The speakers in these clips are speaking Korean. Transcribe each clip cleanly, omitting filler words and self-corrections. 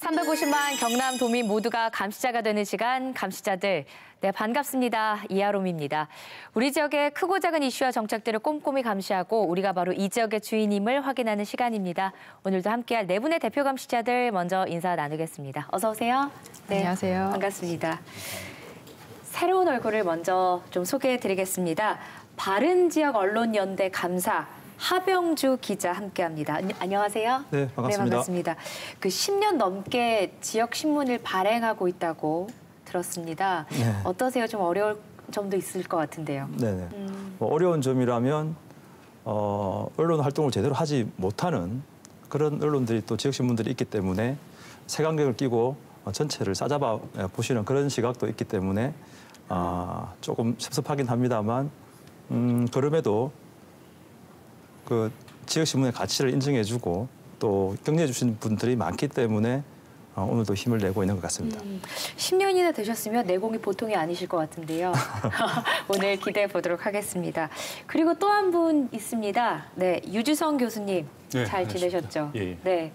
350만 경남 도민 모두가 감시자가 되는 시간, 감시자들. 네, 반갑습니다. 이하롬입니다. 우리 지역의 크고 작은 이슈와 정책들을 꼼꼼히 감시하고 우리가 바로 이 지역의 주인임을 확인하는 시간입니다. 오늘도 함께할 네 분의 대표 감시자들 먼저 인사 나누겠습니다. 어서 오세요. 네, 안녕하세요. 반갑습니다. 새로운 얼굴을 먼저 좀 소개해드리겠습니다. 바른지역언론연대 감사 하병주 기자 함께합니다. 안녕하세요. 네, 반갑습니다. 네, 반갑습니다. 그 10년 넘게 지역 신문을 발행하고 있다고 들었습니다. 네. 어떠세요? 좀 어려울 점도 있을 것 같은데요. 네네. 어려운 점이라면 언론 활동을 제대로 하지 못하는 그런 언론들이 또 지역 신문들이 있기 때문에 색안경을 끼고 전체를 싸잡아 보시는 그런 시각도 있기 때문에 조금 섭섭하긴 합니다만 그럼에도 그 지역 신문의 가치를 인정해주고 또 격려해 주신 분들이 많기 때문에 오늘도 힘을 내고 있는 것 같습니다. 10년이나 되셨으면 내공이 보통이 아니실 것 같은데요. 오늘 기대해 보도록 하겠습니다. 그리고 또 한 분 있습니다. 네, 유주성 교수님 네, 잘 지내셨죠? 예. 네.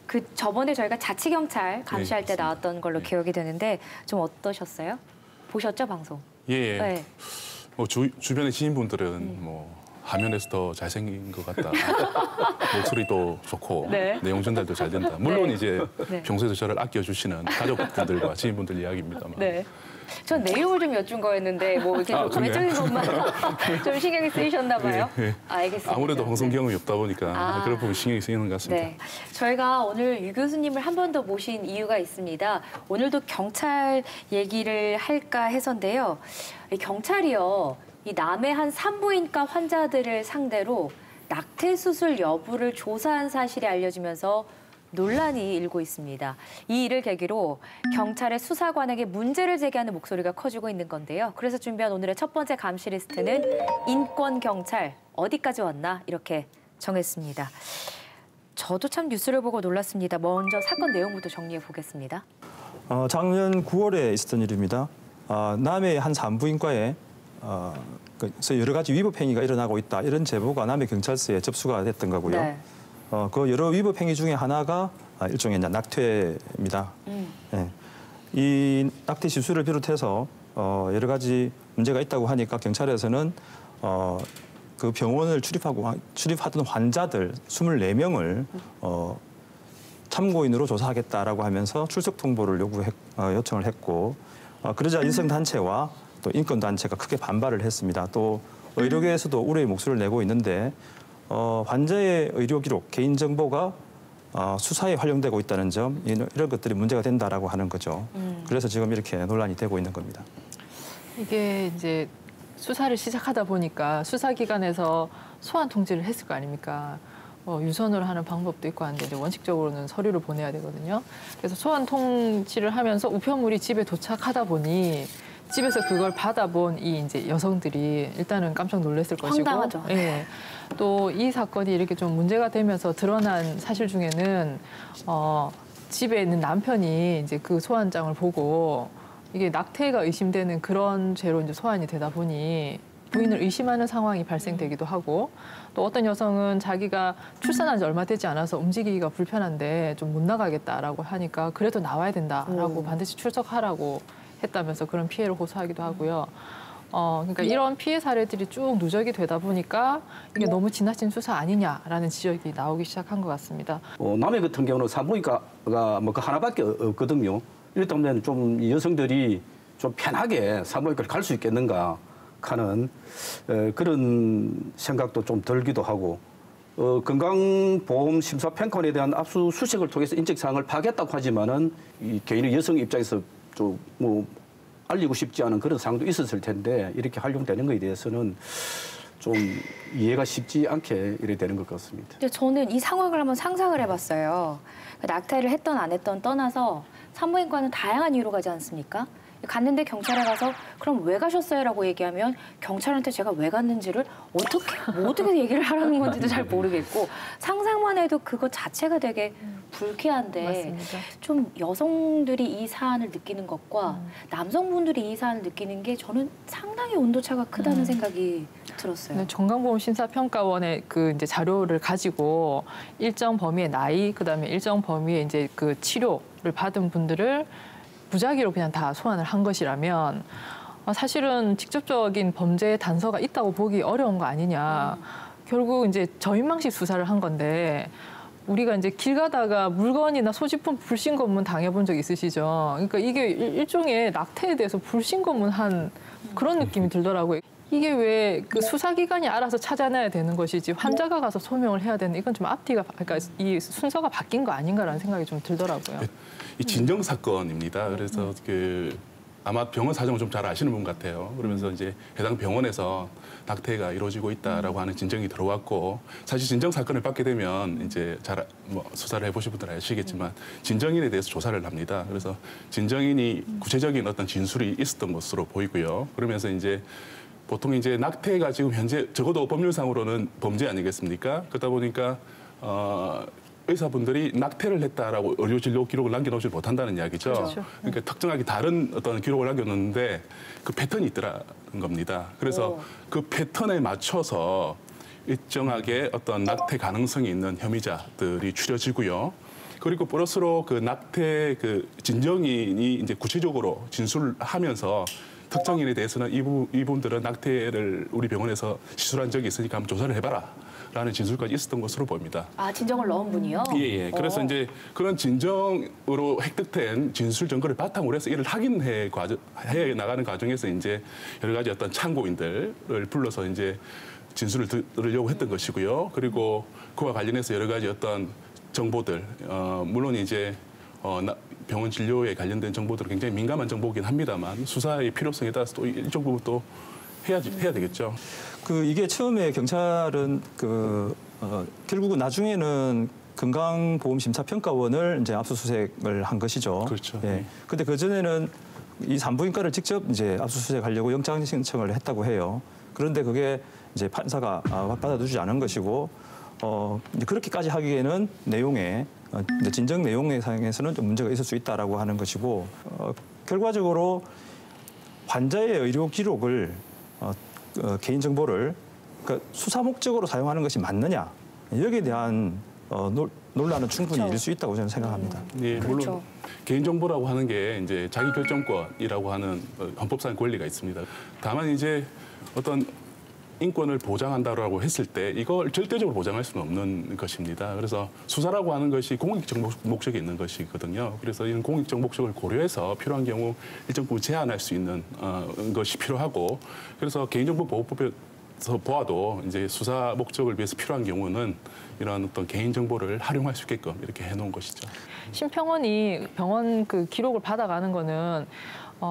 그 저번에 저희가 자치경찰 감시할 때 나왔던 걸로 기억이 되는데 좀 어떠셨어요? 보셨죠, 방송? 예. 네. 뭐 주변의 지인분들은 뭐 화면에서 더 잘생긴 것 같다. 목소리도 좋고 네. 내용 전달도 잘 된다. 물론 네. 이제 네. 평소에도 저를 아껴주시는 가족분들과 지인분들 이야기입니다만. 네. 전 내용을 좀 여쭌 거였는데 뭐 이렇게 좀 외적인 것만 좀 신경이 쓰이셨나 봐요. 예. 알겠습니다. 아무래도 방송 경험이 없다 보니까 그런 부분 신경이 쓰이는 것 같습니다. 네. 저희가 오늘 유 교수님을 한 번 더 모신 이유가 있습니다. 오늘도 경찰 얘기를 할까 해서인데요. 이 경찰이요. 이 남해 한 산부인과 환자들을 상대로 낙태 수술 여부를 조사한 사실이 알려지면서 논란이 일고 있습니다. 이 일을 계기로 경찰의 수사관에게 문제를 제기하는 목소리가 커지고 있는 건데요. 그래서 준비한 오늘의 첫 번째 감시 리스트는 인권경찰 어디까지 왔나 이렇게 정했습니다. 저도 참 뉴스를 보고 놀랐습니다. 먼저 사건 내용부터 정리해 보겠습니다. 작년 9월에 있었던 일입니다. 남해 한 산부인과에 그래서 여러 가지 위법 행위가 일어나고 있다 이런 제보가 남해 경찰서에 접수가 됐던 거고요. 네. 그 여러 위법 행위 중에 하나가 일종의 이제 낙태입니다. 네. 이 낙태 시술을 비롯해서 여러 가지 문제가 있다고 하니까 경찰에서는 그 병원을 출입하던 환자들 24명을 참고인으로 조사하겠다라고 하면서 출석 통보를 요청을 했고 그러자 인성단체와 또 인권단체가 크게 반발을 했습니다. 또 의료계에서도 우려의 목소리를 내고 있는데 환자의 의료 기록, 개인정보가 수사에 활용되고 있다는 점, 이런 것들이 문제가 된다라고 하는 거죠. 그래서 지금 이렇게 논란이 되고 있는 겁니다. 이게 이제 수사를 시작하다 보니까 수사기관에서 소환 통지를 했을 거 아닙니까? 유선으로 하는 방법도 있고 한데 이제 원칙적으로는 서류를 보내야 되거든요. 그래서 소환 통지를 하면서 우편물이 집에 도착하다 보니 집에서 그걸 받아본 이 이제 여성들이 일단은 깜짝 놀랐을 것이고, 황당하죠. 예. 또 이 사건이 이렇게 좀 문제가 되면서 드러난 사실 중에는 집에 있는 남편이 이제 그 소환장을 보고 이게 낙태가 의심되는 그런 죄로 이제 소환이 되다 보니 부인을 의심하는 상황이 발생되기도 하고 또 어떤 여성은 자기가 출산한 지 얼마 되지 않아서 움직이기가 불편한데 좀 못 나가겠다라고 하니까 그래도 나와야 된다라고 반드시 출석하라고 했다면서 그런 피해를 호소하기도 하고요. 그러니까 이런 피해 사례들이 쭉 누적이 되다 보니까 이게 너무 지나친 수사 아니냐라는 지적이 나오기 시작한 것 같습니다. 남해 같은 경우는 산부인과가 뭐 그 하나밖에 없거든요. 이렇다 보면 좀 여성들이 좀 편하게 산부인과를 갈 수 있겠는가 하는 그런 생각도 좀 들기도 하고 건강보험심사평가원에 대한 압수수색을 통해서 인적사항을 파악했다고 하지만은 이 개인의 여성 입장에서 좀 뭐 알리고 싶지 않은 그런 상황도 있었을 텐데 이렇게 활용되는 것에 대해서는 좀 이해가 쉽지 않게 이래 되는 것 같습니다. 근데 저는 이 상황을 한번 상상을 해봤어요. 낙태를 했던 안 했던 떠나서 산부인과는 다양한 이유로 가지 않습니까? 갔는데 경찰에 가서 그럼 왜 가셨어요라고 얘기하면 경찰한테 제가 왜 갔는지를 어떻게 얘기를 하라는 건지도 잘 모르겠고 상상만 해도 그것 자체가 되게 불쾌한데 맞습니다. 좀 여성들이 이 사안을 느끼는 것과 남성분들이 이 사안을 느끼는 게 저는 상당히 온도차가 크다는 생각이 들었어요. 네, 건강보험 심사평가원의 그 이제 자료를 가지고 일정 범위의 나이, 그다음에 일정 범위의 이제 그 치료를 받은 분들을 무작위로 그냥 다 소환을 한 것이라면 사실은 직접적인 범죄의 단서가 있다고 보기 어려운 거 아니냐. 결국 이제 저인망식 수사를 한 건데 우리가 이제 길 가다가 물건이나 소지품 불신검문 당해본 적 있으시죠? 그러니까 이게 일종의 낙태에 대해서 불신검문한 그런 느낌이 들더라고요. 이게 왜 그 수사기관이 알아서 찾아내야 되는 것이지 환자가 가서 소명을 해야 되는 이건 좀 앞뒤가 그러니까 이 순서가 바뀐 거 아닌가라는 생각이 좀 들더라고요. 이 진정 사건입니다. 그래서 그 아마 병원 사정을 좀 잘 아시는 분 같아요. 그러면서 이제 해당 병원에서 낙태가 이루어지고 있다라고 하는 진정이 들어왔고 사실 진정 사건을 받게 되면 이제 잘 수사를 해보신 분들은 아시겠지만 진정인에 대해서 조사를 합니다. 그래서 진정인이 구체적인 어떤 진술이 있었던 것으로 보이고요. 그러면서 이제 보통 이제 낙태가 지금 현재 적어도 법률상으로는 범죄 아니겠습니까? 그러다 보니까 의사분들이 낙태를 했다라고 의료 진료 기록을 남겨놓지 못한다는 이야기죠. 그렇죠. 그러니까 특정하게 다른 어떤 기록을 남겨놓는데 그 패턴이 있더라는 겁니다. 그래서 그 패턴에 맞춰서 일정하게 어떤 낙태 가능성이 있는 혐의자들이 추려지고요. 그리고 플러스로 그 낙태 그 진정인이 이제 구체적으로 진술을 하면서 특정인에 대해서는 이분들은 낙태를 우리 병원에서 시술한 적이 있으니까 한번 조사를 해봐라. 라는 진술까지 있었던 것으로 보입니다. 아, 진정을 넣은 분이요? 예. 그래서 이제 그런 진정으로 획득된 진술 증거를 바탕으로 해서 이를 확인해 나가는 과정에서 이제 여러 가지 어떤 참고인들을 불러서 이제 진술을 들으려고 했던 것이고요. 그리고 그와 관련해서 여러 가지 어떤 정보들, 물론 이제 병원 진료에 관련된 정보들은 굉장히 민감한 정보이긴 합니다만 수사의 필요성에 따라서 또 일정 부분 또 해야 되겠죠. 이게 처음에 경찰은 결국은 나중에는 건강보험심사평가원을 이제 압수수색을 한 것이죠. 그렇죠. 예. 근데 그 전에는 이 산부인과를 직접 이제 압수수색하려고 영장 신청을 했다고 해요. 그런데 그게 이제 판사가 받아주지 않은 것이고, 이제 그렇게까지 하기에는 진정 내용의 상에서는 좀 문제가 있을 수 있다라고 하는 것이고, 결과적으로 환자의 의료 기록을 개인 정보를 그러니까 수사 목적으로 사용하는 것이 맞느냐 여기에 대한 논란은 충분히 그렇죠. 일을 수 있다고 저는 생각합니다. 예, 물론 그렇죠. 개인정보라고 하는 게 이제 자기결정권이라고 하는 헌법상 권리가 있습니다. 다만 이제 어떤 인권을 보장한다라고 했을 때 이걸 절대적으로 보장할 수는 없는 것입니다. 그래서 수사라고 하는 것이 공익적 목적이 있는 것이거든요. 그래서 이런 공익적 목적을 고려해서 필요한 경우 일정 부분 제한할 수 있는 것이 필요하고 그래서 개인정보보호법에서 보아도 이제 수사 목적을 위해서 필요한 경우는 이런 어떤 개인정보를 활용할 수 있게끔 이렇게 해놓은 것이죠. 심평원이 병원 그 기록을 받아가는 거는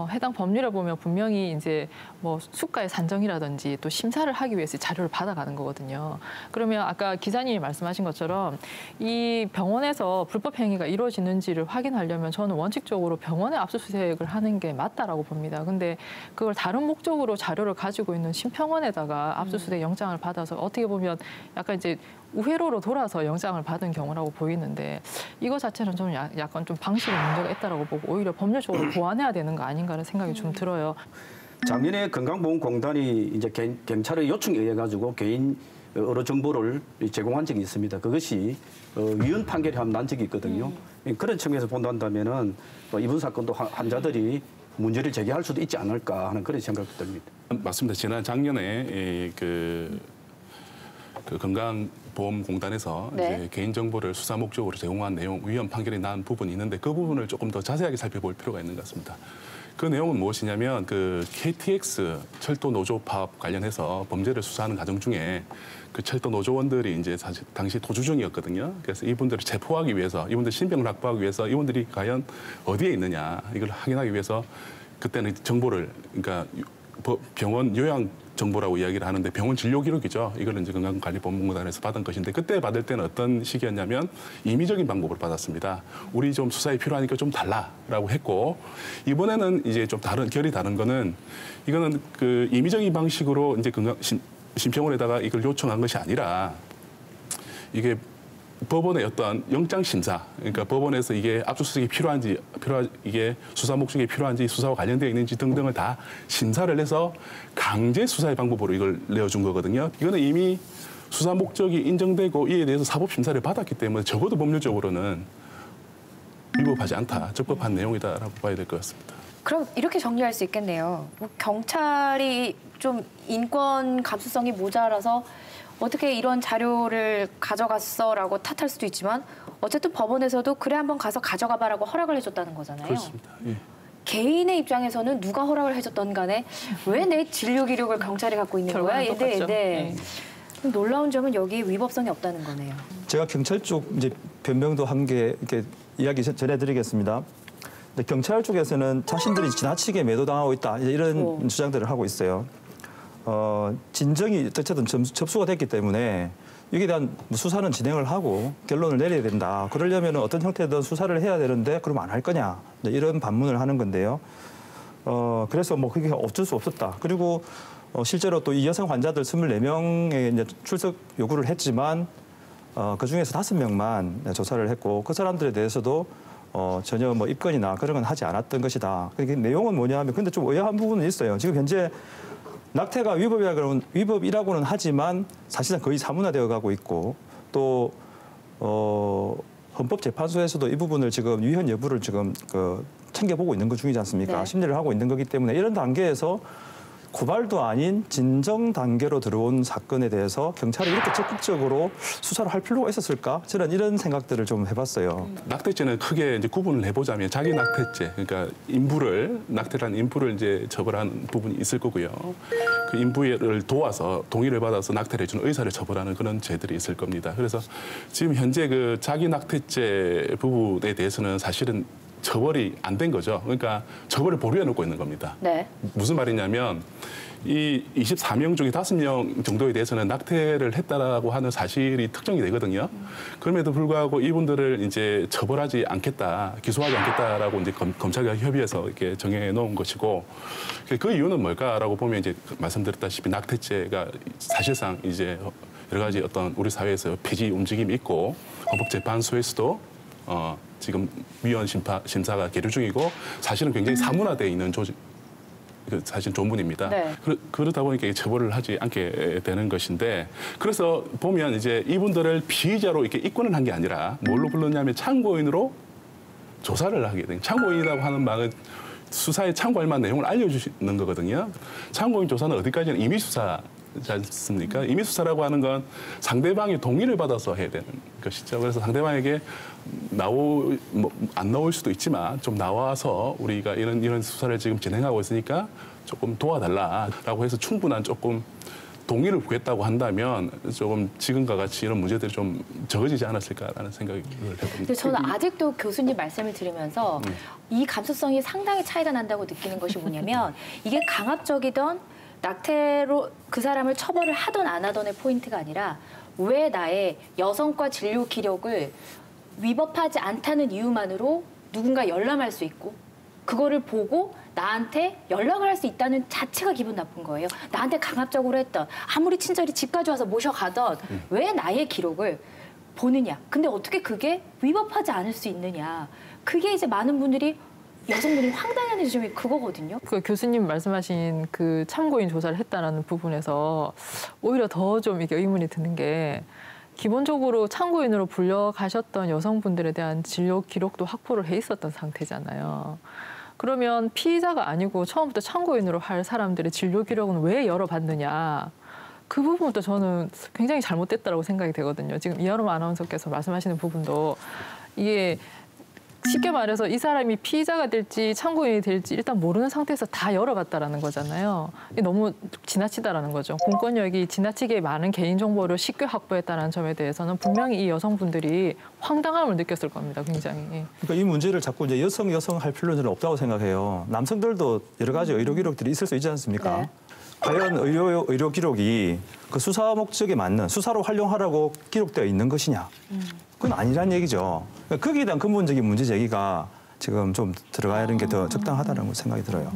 해당 법률에 보면 분명히 이제 뭐 수가의 산정이라든지 또 심사를 하기 위해서 자료를 받아가는 거거든요. 그러면 아까 기자님이 말씀하신 것처럼 이 병원에서 불법 행위가 이루어지는지를 확인하려면 저는 원칙적으로 병원에 압수수색을 하는 게 맞다라고 봅니다. 근데 그걸 다른 목적으로 자료를 가지고 있는 심평원에다가 압수수색 영장을 받아서 어떻게 보면 약간 이제 우회로로 돌아서 영장을 받은 경우라고 보이는데 이거 자체는 저는 약간 좀 방식에 문제가 있다라고 보고 오히려 법률적으로 보완해야 되는 거 아닌가라는 생각이 좀 들어요. 작년에 건강보험공단이 이제 경찰의 요청에 의해 가지고 개인 여러 정보를 제공한 적이 있습니다. 그것이 위헌 판결이 한 난 적이 있거든요. 그런 측면에서 본다면은 이번 사건도 환자들이 문제를 제기할 수도 있지 않을까 하는 그런 생각이 듭니다. 맞습니다. 지난 작년에 그 건강보험공단에서 네. 이제 개인정보를 수사 목적으로 제공한 내용 위헌 판결이 난 부분이 있는데 그 부분을 조금 더 자세하게 살펴볼 필요가 있는 것 같습니다. 그 내용은 무엇이냐면 그 KTX 철도 노조 파업 관련해서 범죄를 수사하는 과정 중에 그 철도 노조원들이 이제 사실 당시 도주 중이었거든요. 그래서 이분들을 체포하기 위해서 이분들 신병을 확보하기 위해서 이분들이 과연 어디에 있느냐 이걸 확인하기 위해서 그때는 정보를 그러니까 병원 요양 정보라고 이야기를 하는데 병원 진료 기록이죠. 이거는 이제 건강관리본부공단에서 받은 것인데 그때 받을 때는 어떤 시기였냐면 임의적인 방법으로 받았습니다. 우리 좀 수사에 필요하니까 좀 달라라고 했고 이번에는 이제 좀 결이 다른 거는 이거는 그 임의적인 방식으로 이제 심평원에다가 이걸 요청한 것이 아니라 이게 법원의 어떤 영장 심사, 그러니까 법원에서 이게 압수수색이 필요한지, 이게 수사 목적이 필요한지, 수사와 관련되어 있는지 등등을 다 심사를 해서 강제 수사의 방법으로 이걸 내어준 거거든요. 이거는 이미 수사 목적이 인정되고 이에 대해서 사법 심사를 받았기 때문에 적어도 법률적으로는 위법하지 않다, 적법한 내용이다라고 봐야 될 것 같습니다. 그럼 이렇게 정리할 수 있겠네요. 뭐 경찰이 좀 인권 감수성이 모자라서 어떻게 이런 자료를 가져갔어라고 탓할 수도 있지만 어쨌든 법원에서도 그래 한번 가서 가져가 봐라고 허락을 해줬다는 거잖아요. 그렇습니다. 예. 개인의 입장에서는 누가 허락을 해줬던 간에 왜 내 진료 기록을 경찰이 갖고 있는 거야? 결과는 똑같죠. 네. 놀라운 점은 여기에 위법성이 없다는 거네요. 제가 경찰 쪽 이제 변명도 한 게 이렇게 이야기 전해드리겠습니다. 근데 경찰 쪽에서는 자신들이 지나치게 매도당하고 있다 이런 주장들을 하고 있어요. 진정이 어쨌든 접수가 됐기 때문에 이에 대한 수사는 진행을 하고 결론을 내려야 된다. 그러려면 어떤 형태든 수사를 해야 되는데 그럼 안 할 거냐 이런 반문을 하는 건데요. 그래서 뭐 그게 어쩔 수 없었다. 그리고 실제로 또 이 여성 환자들 24명의 이제 출석 요구를 했지만 그 중에서 5명만 조사를 했고 그 사람들에 대해서도 전혀 뭐 입건이나 그런 건 하지 않았던 것이다. 그게 내용은 뭐냐면 근데 좀 의아한 부분은 있어요. 지금 현재 낙태가 위법이라고는 하지만 사실상 거의 사문화되어 가고 있고 또 헌법재판소에서도 이 부분을 지금 위헌 여부를 지금 챙겨보고 있는 것 중이지 않습니까? 네. 심리를 하고 있는 거기 때문에 이런 단계에서 고발도 아닌 진정 단계로 들어온 사건에 대해서 경찰이 이렇게 적극적으로 수사를 할 필요가 있었을까? 저는 이런 생각들을 좀 해봤어요. 낙태죄는 크게 이제 구분을 해보자면 자기 낙태죄, 그러니까 낙태라는 인부를 이제 처벌한 부분이 있을 거고요. 그 인부를 도와서 동의를 받아서 낙태를 해준 의사를 처벌하는 그런 죄들이 있을 겁니다. 그래서 지금 현재 그 자기 낙태죄 부분에 대해서는 사실은 처벌이 안 된 거죠. 그러니까 처벌을 보류해 놓고 있는 겁니다. 네. 무슨 말이냐면 이 24명 중에 5명 정도에 대해서는 낙태를 했다라고 하는 사실이 특정이 되거든요. 그럼에도 불구하고 이분들을 이제 처벌하지 않겠다, 기소하지 않겠다라고 이제 검찰과 협의해서 이렇게 정해 놓은 것이고 그 이유는 뭘까라고 보면 이제 말씀드렸다시피 낙태죄가 사실상 이제 여러 가지 어떤 우리 사회에서 폐지 움직임이 있고 헌법재판소에서도 지금 위헌 심사가 계류 중이고 사실은 굉장히 사문화되어 있는 조직. 사실 조문입니다. 네. 그러다 보니까 처벌을 하지 않게 되는 것인데 그래서 보면 이제 이분들을 피의자로 이렇게 입건을 한 게 아니라 뭘로 불렀냐면 참고인으로 조사를 하게 된 참고인이라고 하는 말은 수사에 참고할 만한 내용을 알려주시는 거거든요. 참고인 조사는 어디까지는 임의수사지 않습니까? 임의수사라고 하는 건 상대방의 동의를 받아서 해야 되는 것이죠. 그래서 상대방에게 안 나올 수도 있지만 좀 나와서 우리가 이런 수사를 지금 진행하고 있으니까 조금 도와달라라고 해서 충분한 조금 동의를 구했다고 한다면 조금 지금과 같이 이런 문제들이 좀 적어지지 않았을까라는 생각을 해봅니다. 근데 저는 아직도 교수님 말씀을 들으면서 이 감수성이 상당히 차이가 난다고 느끼는 것이 뭐냐면 이게 강압적이던 낙태로 그 사람을 처벌을 하던 안 하던의 포인트가 아니라 왜 나의 여성과 진료 기록을 위법하지 않다는 이유만으로 누군가 열람할 수 있고 그거를 보고 나한테 연락을 할 수 있다는 자체가 기분 나쁜 거예요. 나한테 강압적으로 했던 아무리 친절히 집까지 와서 모셔가던 왜 나의 기록을 보느냐. 근데 어떻게 그게 위법하지 않을 수 있느냐. 그게 이제 많은 분들이 여성분이 황당해하는 점이 그거거든요. 그 교수님 말씀하신 그 참고인 조사를 했다라는 부분에서 오히려 더 좀 이게 의문이 드는 게 기본적으로 참고인으로 불려가셨던 여성분들에 대한 진료 기록도 확보를 해 있었던 상태잖아요. 그러면 피의자가 아니고 처음부터 참고인으로 할 사람들의 진료 기록은 왜 열어봤느냐. 그 부분도 저는 굉장히 잘못됐다고 생각이 되거든요. 지금 이하로마 아나운서께서 말씀하시는 부분도 이게 쉽게 말해서 이 사람이 피의자가 될지 참고인이 될지 일단 모르는 상태에서 다 열어갔다라는 거잖아요. 이게 너무 지나치다라는 거죠. 공권력이 지나치게 많은 개인정보를 쉽게 확보했다는 점에 대해서는 분명히 이 여성분들이 황당함을 느꼈을 겁니다. 굉장히. 그러니까 이 문제를 자꾸 이제 여성 할 필요는 저는 없다고 생각해요. 남성들도 여러 가지 의료 기록들이 있을 수 있지 않습니까? 네. 과연 의료 기록이 그 수사 목적에 맞는 수사로 활용하라고 기록되어 있는 것이냐? 그건 아니란 얘기죠. 그러니까 거기에 대한 근본적인 문제 제기가 지금 좀 들어가야 하는 게 더 적당하다는 생각이 들어요.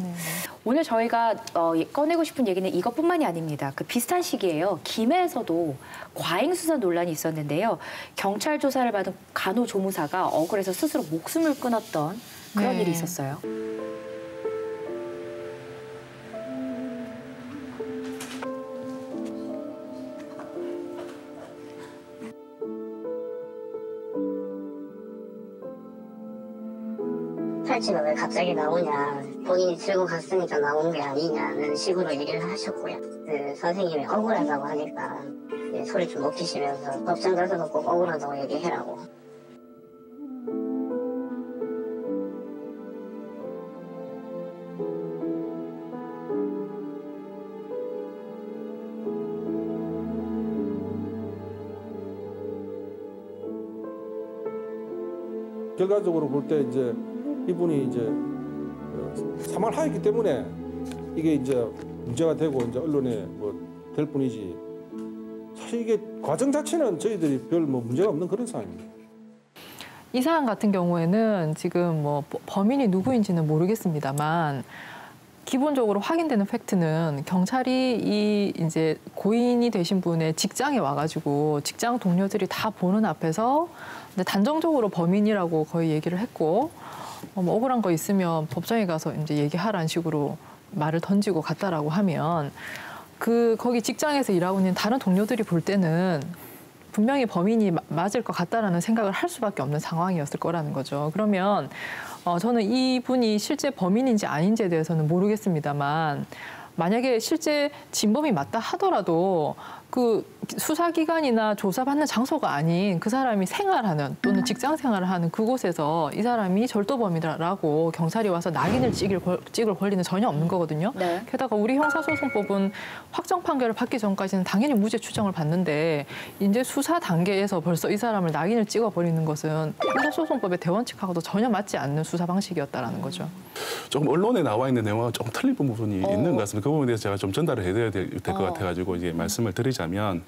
오늘 저희가 꺼내고 싶은 얘기는 이것뿐만이 아닙니다. 그 비슷한 시기에요. 김해에서도 과잉 수사 논란이 있었는데요. 경찰 조사를 받은 간호조무사가 억울해서 스스로 목숨을 끊었던 그런 네. 일이 있었어요. 탈취가 왜 갑자기 나오냐, 본인이 들고 갔으니까 나온 게 아니냐는 식으로 얘기를 하셨고요. 그 선생님이 억울하다고 하니까 소리 좀 높이시면서 법정 가서도 꼭 억울하다고 얘기해라고. 결과적으로 볼 때 이제 이분이 이제 사망을 하였기 때문에 이게 이제 문제가 되고 이제 언론에 뭐 될 뿐이지, 사실 이게 과정 자체는 저희들이 별 뭐 문제가 없는 그런 상황입니다. 이 사안 같은 경우에는 지금 뭐 범인이 누구인지는 모르겠습니다만 기본적으로 확인되는 팩트는 경찰이 이 이제 고인이 되신 분의 직장에 와가지고 직장 동료들이 다 보는 앞에서 단정적으로 범인이라고 거의 얘기를 했고, 뭐 억울한 거 있으면 법정에 가서 이제 얘기하라는 식으로 말을 던지고 갔다라고 하면 거기 직장에서 일하고 있는 다른 동료들이 볼 때는 분명히 범인이 맞을 것 같다라는 생각을 할 수밖에 없는 상황이었을 거라는 거죠. 그러면 저는 이분이 실제 범인인지 아닌지에 대해서는 모르겠습니다만 만약에 실제 진범이 맞다 하더라도 그 수사기관이나 조사받는 장소가 아닌 그 사람이 생활하는 또는 직장 생활을 하는 그곳에서 이 사람이 절도범이라고 경찰이 와서 낙인을 찍을 권리는 전혀 없는 거거든요. 네. 게다가 우리 형사소송법은 확정 판결을 받기 전까지는 당연히 무죄 추정을 받는데 이제 수사 단계에서 벌써 이 사람을 낙인을 찍어버리는 것은 형사소송법의 대원칙하고도 전혀 맞지 않는 수사 방식이었다라는 거죠. 조금 언론에 나와 있는 내용과 조금 틀린 부분이 있는 것 같습니다. 그 부분에 대해서 제가 좀 전달을 해드려야 될 것 같아가지고 이제 말씀을 드리자면,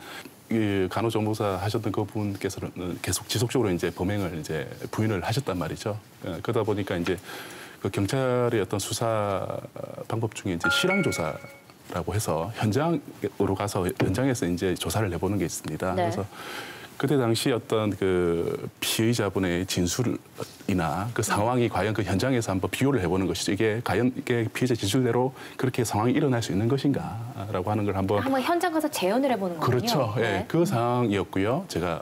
이 간호조무사 하셨던 그분께서는 계속 지속적으로 이제 범행을 이제 부인을 하셨단 말이죠. 그러다 보니까 이제 그 경찰의 어떤 수사 방법 중에 이제 실황 조사라고 해서 현장으로 가서 현장에서 이제 조사를 해보는 게 있습니다. 네. 그래서 그때 당시 어떤 그 피의자분의 진술이나 그 상황이 과연 그 현장에서 한번 비교를 해보는 것이죠. 이게 과연 이게 피의자 진술대로 그렇게 상황이 일어날 수 있는 것인가라고 하는 걸 한번 현장 가서 재현을 해보는 거군요. 그렇죠. 예, 네. 그 상황이었고요. 제가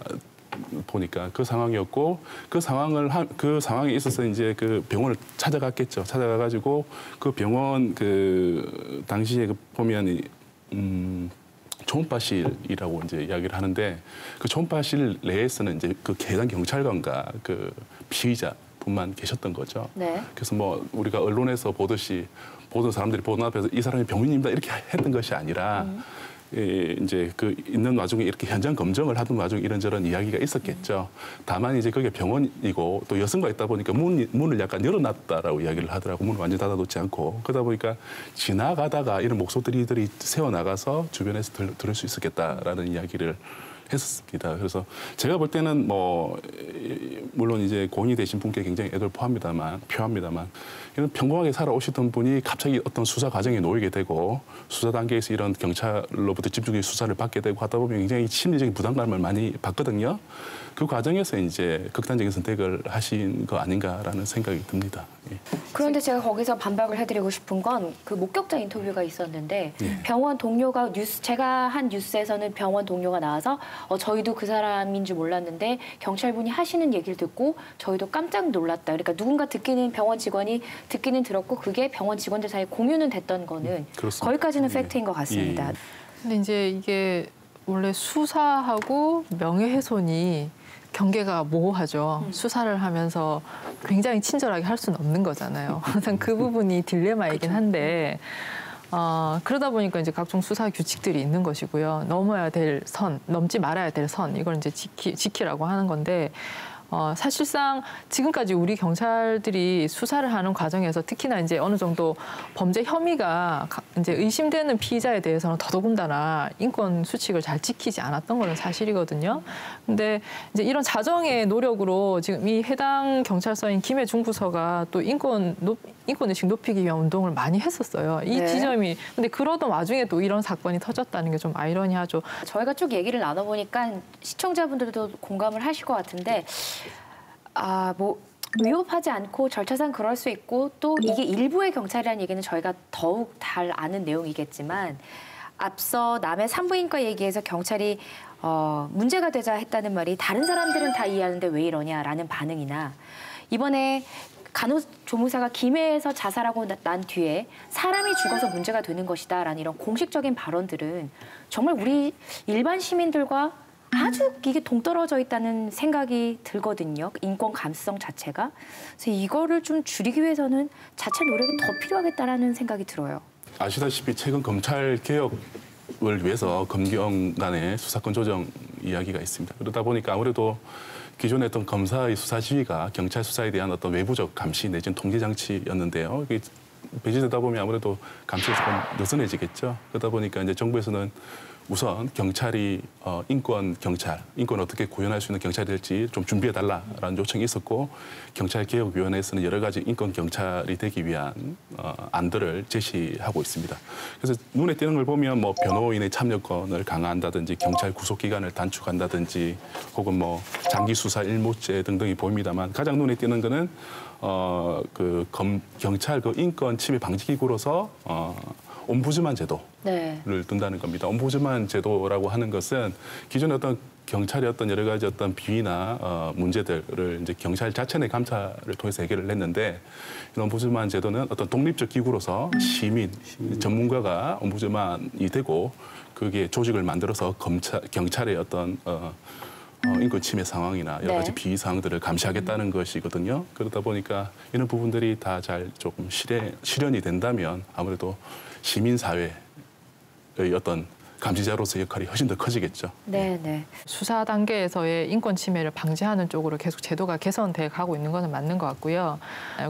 보니까 그 상황이었고 그 상황에 있어서 이제 그 병원을 찾아갔겠죠. 찾아가가지고 그 병원 그 당시에 그 보면 초음파실이라고 이제 이야기를 하는데 그 초음파실 내에서는 이제 그 해당 경찰관과 그 피의자분만 계셨던 거죠. 네. 그래서 뭐 우리가 언론에서 보듯이 보던 사람들이 보는 앞에서 이 사람이 병인입니다 이렇게 했던 것이 아니라 이제 그 있는 와중에 이렇게 현장 검증을 하던 와중에 이런저런 이야기가 있었겠죠. 다만 이제 그게 병원이고 또 여성과 있다 보니까 문을 약간 열어놨다라고 이야기를 하더라고. 문을 완전히 닫아놓지 않고. 그러다 보니까 지나가다가 이런 목소리들이 새어나가서 주변에서 들을 수 있었겠다라는 이야기를 했었습니다. 그래서 제가 볼 때는 뭐 물론 이제 고인이 되신 분께 굉장히 애도를 표합니다만 이런 평범하게 살아오시던 분이 갑자기 어떤 수사 과정에 놓이게 되고 수사 단계에서 이런 경찰로부터 집중적인 수사를 받게 되고 하다 보면 굉장히 심리적인 부담감을 많이 받거든요. 그 과정에서 이제 극단적인 선택을 하신 거 아닌가라는 생각이 듭니다. 예. 그런데 제가 거기서 반박을 해드리고 싶은 건 그 목격자 인터뷰가 있었는데 예. 병원 동료가 제가 한 뉴스에서는 병원 동료가 나와서 저희도 그 사람인 줄 몰랐는데 경찰분이 하시는 얘기를 듣고 저희도 깜짝 놀랐다. 그러니까 누군가 병원 직원이 듣기는 들었고 그게 병원 직원들 사이에 공유는 됐던 거는 그렇습니다. 거기까지는 예. 팩트인 것 같습니다. 예. 근데 이제 이게 원래 수사하고 명예훼손이 경계가 모호하죠. 수사를 하면서 굉장히 친절하게 할 수는 없는 거잖아요. 항상 그 부분이 딜레마이긴 한데 그러다 보니까 이제 각종 수사 규칙들이 있는 것이고요. 넘어야 될 선, 넘지 말아야 될 선, 이걸 이제 지키라고 하는 건데 사실상 지금까지 우리 경찰들이 수사를 하는 과정에서 특히나 이제 어느 정도 범죄 혐의가 이제 의심되는 피의자에 대해서는 더더군다나 인권 수칙을 잘 지키지 않았던 건 사실이거든요. 근데 이제 이런 자정의 노력으로 지금 이 해당 경찰서인 김해중 부서가 또 인권의식 높이기 위한 운동을 많이 했었어요. 이 네. 지점이 근데 그러던 와중에 또 이런 사건이 터졌다는 게 좀 아이러니하죠. 저희가 쭉 얘기를 나눠보니까 시청자분들도 공감을 하실 것 같은데 뭐 위협하지 않고 절차상 그럴 수 있고 또 이게 일부의 경찰이라는 얘기는 저희가 더욱 잘 아는 내용이겠지만 앞서 남의 산부인과 얘기에서 경찰이 문제가 되자 했다는 말이 다른 사람들은 다 이해하는데 왜 이러냐라는 반응이나 이번에 간호조무사가 김해에서 자살하고 난 뒤에 사람이 죽어서 문제가 되는 것이다라는 이런 공식적인 발언들은 정말 우리 일반 시민들과 아주 이게 동떨어져 있다는 생각이 들거든요. 인권 감수성 자체가. 그래서 이거를 좀 줄이기 위해서는 자체 노력이 더 필요하겠다라는 생각이 들어요. 아시다시피 최근 검찰 개혁을 위해서 검경단의 수사권 조정 이야기가 있습니다. 그러다 보니까 아무래도 기존에 어떤 검사의 수사 지휘가 경찰 수사에 대한 어떤 외부적 감시 내지는 통제 장치였는데요. 이게 배제되다 보면 아무래도 감시가 조금 느슨해지겠죠. 그러다 보니까 이제 정부에서는 우선 경찰이 인권을 어떻게 구현할 수 있는 경찰이 될지 좀 준비해달라라는 요청이 있었고 경찰개혁위원회에서는 여러 가지 인권 경찰이 되기 위한 안들을 제시하고 있습니다. 그래서 눈에 띄는 걸 보면 뭐 변호인의 참여권을 강화한다든지 경찰 구속기간을 단축한다든지 혹은 뭐 장기 수사 일모제 등등이 보입니다만 가장 눈에 띄는 거는 경찰 인권 침해 방지 기구로서 옴부즈만 제도를 네. 둔다는 겁니다. 옴부즈만 제도라고 하는 것은 기존의 어떤 경찰의 어떤 여러 가지 어떤 비위나 문제들을 이제 경찰 자체 내 감찰을 통해서 해결을 했는데 이 옴부즈만 제도는 어떤 독립적 기구로서 시민, 전문가가 옴부즈만이 되고 그게 조직을 만들어서 경찰의 어떤 인권 침해 상황이나 여러 가지 비위 사항들을 감시하겠다는 것이거든요. 그러다 보니까 이런 부분들이 다 잘 조금 실현이 된다면 아무래도 시민사회의 어떤 감시자로서의 역할이 훨씬 더 커지겠죠. 네, 네. 수사 단계에서의 인권 침해를 방지하는 쪽으로 계속 제도가 개선돼 가고 있는 것은 맞는 것 같고요.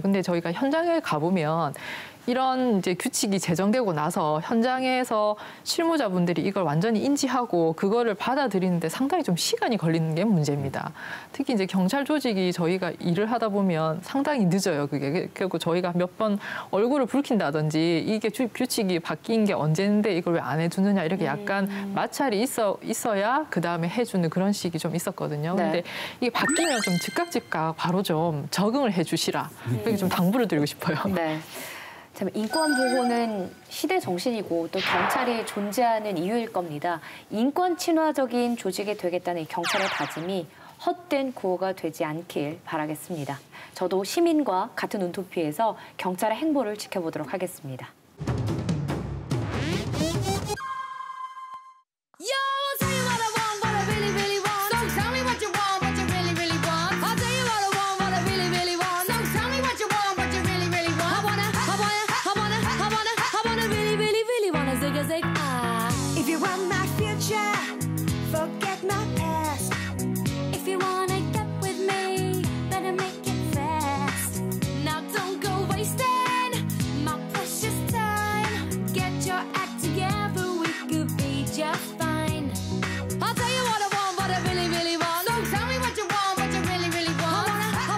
근데 저희가 현장에 가보면 이런 이제 규칙이 제정되고 나서 현장에서 실무자분들이 이걸 완전히 인지하고 그거를 받아들이는데 상당히 좀 시간이 걸리는 게 문제입니다. 특히 이제 경찰 조직이 저희가 일을 하다 보면 상당히 늦어요. 그게 그리고 저희가 몇 번 얼굴을 붉힌다든지 이게 규칙이 바뀐 게 언제인데 이걸 왜 안 해주느냐 이렇게 약간 마찰이 있어야 그 다음에 해주는 그런 식이 좀 있었거든요. 네. 근데 이게 바뀌면 좀 즉각 바로 좀 적응을 해주시라. 그렇게 좀 당부를 드리고 싶어요. 네. 참 인권 보호는 시대 정신이고 또 경찰이 존재하는 이유일 겁니다. 인권 친화적인 조직이 되겠다는 이 경찰의 다짐이 헛된 구호가 되지 않길 바라겠습니다. 저도 시민과 같은 눈높이에서 경찰의 행보를 지켜보도록 하겠습니다. If you want my future, forget my past. If you wanna get with me, better make it fast. Now don't go wasting my precious time. Get your act together, we could be just fine. I'll tell you what I want, what I really, really want. So tell me what you want, what you really, really want. I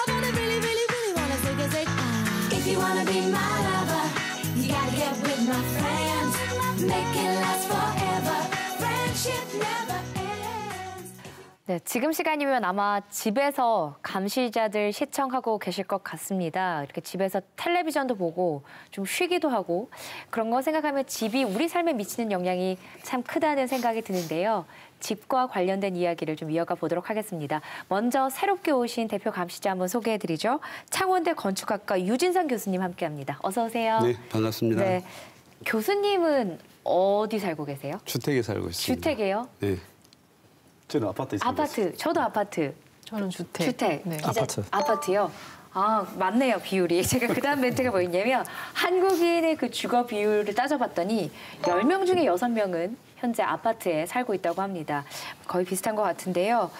wanna really, really, really wanna say, if you wanna be my lover, you gotta get with my friends. Make it last forever. Friendship never ends. 네, 지금 시간이면 아마 집에서 감시자들 시청하고 계실 것 같습니다. 이렇게 집에서 텔레비전도 보고 좀 쉬기도 하고 그런 거 생각하면 집이 우리 삶에 미치는 영향이 참 크다는 생각이 드는데요. 집과 관련된 이야기를 좀 이어가 보도록 하겠습니다. 먼저 새롭게 오신 대표 감시자 한번 소개해드리죠. 창원대 건축학과 유진성 교수님 함께합니다. 어서 오세요. 네, 반갑습니다. 네, 교수님은 어디 살고 계세요? 주택에 살고 있습니다. 주택이에요? 네. 저는 아파트에 살고 있어요. 아파트. 저도 아파트. 저는 주택. 주택. 네. 아파트. 아파트요. 아, 맞네요, 비율이. 제가 그다음 멘트가 뭐였냐면 한국인의 그 주거 비율을 따져봤더니 10명 중에 6명은 현재 아파트에 살고 있다고 합니다. 거의 비슷한 것 같은데요.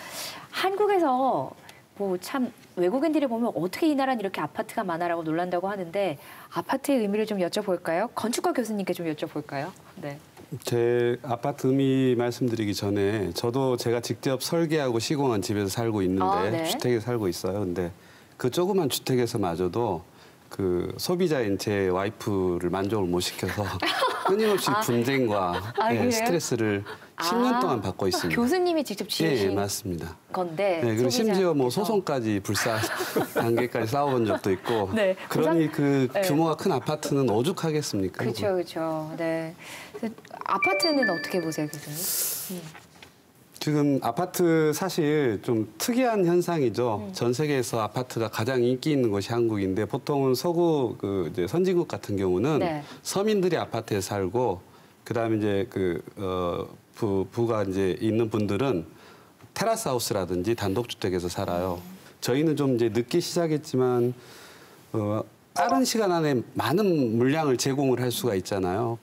한국에서 뭐 참 외국인들이 보면 어떻게 이 나라는 이렇게 아파트가 많아라고 놀란다고 하는데 아파트의 의미를 좀 여쭤볼까요? 건축가 교수님께 좀 여쭤볼까요? 네. 제 아파트 의미 말씀드리기 전에 저도 제가 직접 설계하고 시공한 집에서 살고 있는데 아, 네. 주택에 살고 있어요. 근데 그 조그만 주택에서마저도 그 소비자인 제 와이프를 만족을 못 시켜서 끊임없이 분쟁과 그래요? 스트레스를 10년 동안 받고 있습니다. 교수님이 직접 지으신 예, 맞습니다. 건데. 네, 그리고 심지어 뭐 소비자께서. 소송까지 불사 단계까지 싸워본 적도 있고. 네, 그러니 그 네. 규모가 큰 아파트는 오죽하겠습니까? 그렇죠, 그렇죠. 네. 아파트는 어떻게 보세요, 교수님? 지금 아파트 사실 좀 특이한 현상이죠. 전 세계에서 아파트가 가장 인기 있는 곳이 한국인데 보통은 서구 그 이제 선진국 같은 경우는 네. 서민들이 아파트에 살고 그다음에 이제 부가 이제 있는 분들은 테라스 하우스라든지 단독주택에서 살아요. 저희는 좀 이제 늦게 시작했지만 빠른 시간 안에 많은 물량을 제공을 할 수가 있잖아요.